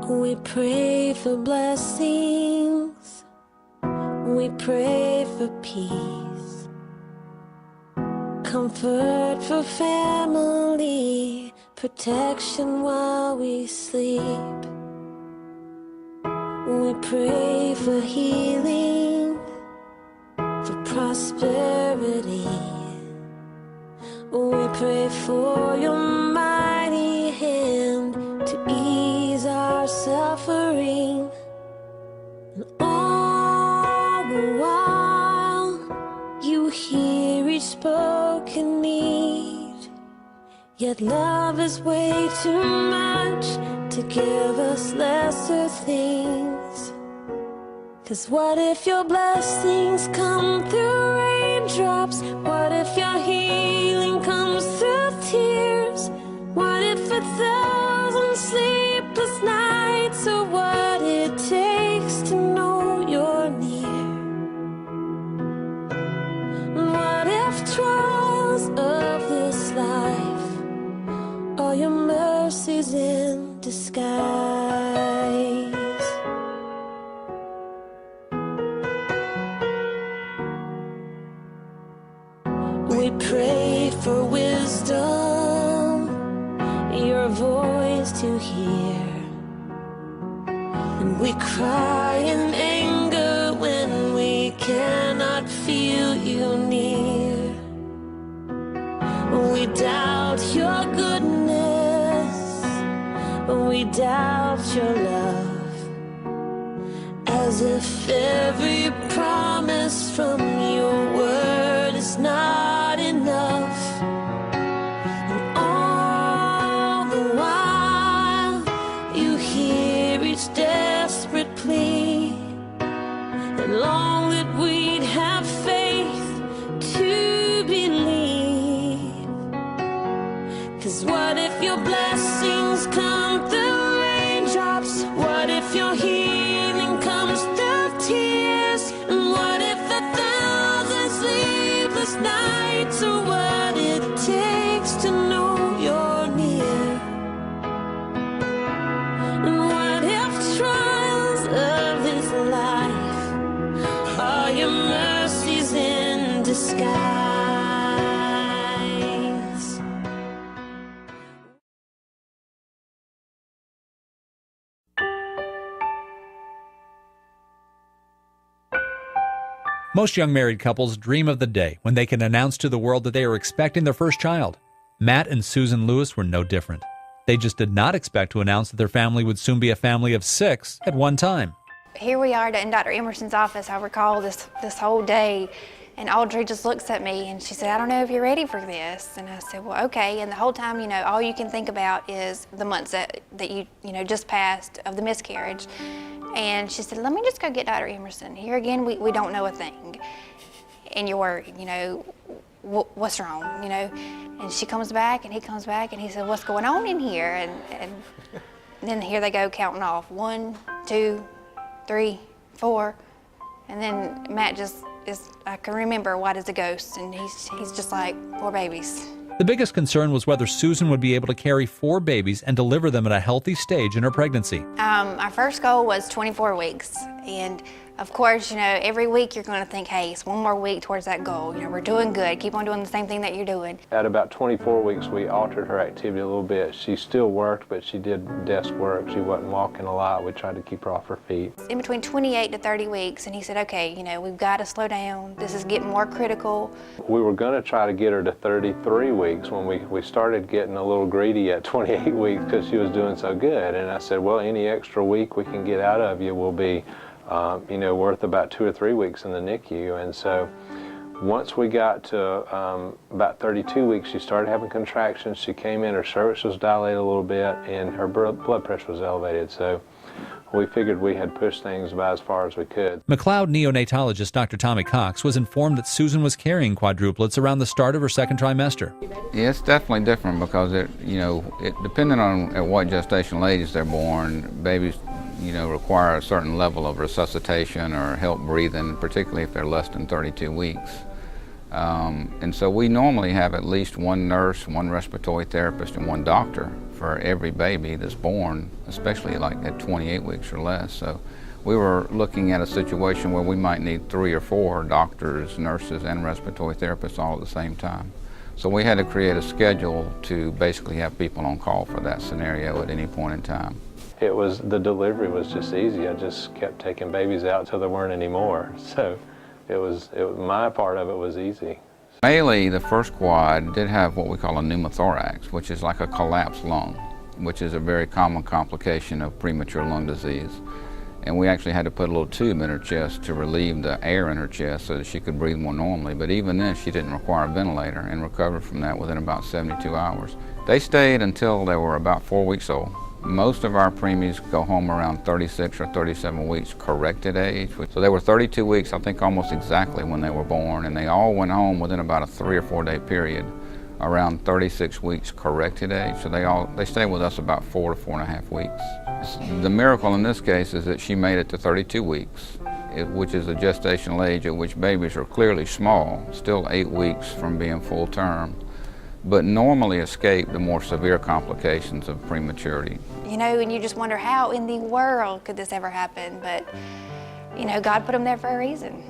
We pray for blessings, we pray for peace, comfort for family, protection while we sleep. We pray for healing, for prosperity. We pray for your mighty hand to ease our suffering. And all the while, you hear each spoken need. Yet love is way too much to give us lesser things. 'Cause what if your blessings come through raindrops? What if your healing comes through tears? What if 1,000 sleepless nights are what it takes to know you're near? What if trials of this life are your mercies in disguise? We pray for wisdom, your voice to hear. And we cry in anger when we cannot feel you near. We doubt your goodness, we doubt your love, as if every promise from your word is not enough. And all the while, you hear each desperate plea, and long that we'd have faith to believe. 'Cause what if your blessings come through raindrops? What if your healing comes through tears? And what if 1,000 sleepless nights are what it takes to know you're near? And what if trials of this life are your mercies in disguise? Most young married couples dream of the day when they can announce to the world that they are expecting their first child. Matt and Susan Lewis were no different. They just did not expect to announce that their family would soon be a family of 6 at one time. Here we are in Dr. Emerson's office. I recall this whole day, and Audrey just looks at me and she said, "I don't know if you're ready for this." And I said, "Well, okay." And the whole time, all you can think about is the months that you just passed of the miscarriage. And she said, "Let me just go get Dr. Emerson. Here again, we don't know a thing. And you're worried, what's wrong, And she comes back and he comes back and he said, "What's going on in here?" And then here they go counting off. 1, 2, 3, 4. And then Matt I can remember white as a ghost. And he's just like, 4 babies. The biggest concern was whether Susan would be able to carry 4 babies and deliver them at a healthy stage in her pregnancy. Our first goal was 24 weeks. And of course, every week you're going to think, hey, it's one more week towards that goal. We're doing good. Keep on doing the same thing that you're doing. At about 24 weeks, we altered her activity a little bit. She still worked, but she did desk work. She wasn't walking a lot. We tried to keep her off her feet. In between 28 to 30 weeks, and he said, okay, we've got to slow down. This is getting more critical. We were going to try to get her to 33 weeks when we started getting a little greedy at 28 weeks because she was doing so good. And I said, well, any extra week we can get out of you will be worth about 2 or 3 weeks in the NICU. And so once we got to about 32 weeks, she started having contractions. She came in, her cervix was dilated a little bit, and her blood pressure was elevated. So we figured we had pushed things about as far as we could. McLeod neonatologist Dr. Tommy Cox was informed that Susan was carrying quadruplets around the start of her second trimester. Yeah, it's definitely different because it depending on at what gestational age they're born, babies require a certain level of resuscitation or help breathing, particularly if they're less than 32 weeks. And so we normally have at least one nurse, one respiratory therapist, and one doctor for every baby that's born, especially like at 28 weeks or less. So we were looking at a situation where we might need 3 or 4 doctors, nurses, and respiratory therapists all at the same time. So we had to create a schedule to basically have people on call for that scenario at any point in time. The delivery was just easy. I just kept taking babies out till there weren't any more. So my part of it was easy. Maylee, the first quad, did have what we call a pneumothorax, which is like a collapsed lung, which is a very common complication of premature lung disease. And we actually had to put a little tube in her chest to relieve the air in her chest so that she could breathe more normally. But even then, she didn't require a ventilator and recovered from that within about 72 hours. They stayed until they were about 4 weeks old. Most of our preemies go home around 36 or 37 weeks corrected age. So they were 32 weeks, I think almost exactly when they were born, and they all went home within about a 3 or 4 day period around 36 weeks corrected age. So they stayed with us about 4 to 4.5 weeks. The miracle in this case is that she made it to 32 weeks, which is the gestational age at which babies are clearly small, still 8 weeks from being full term, but normally escape the more severe complications of prematurity. You know, and you just wonder how in the world could this ever happen, but you know, God put them there for a reason.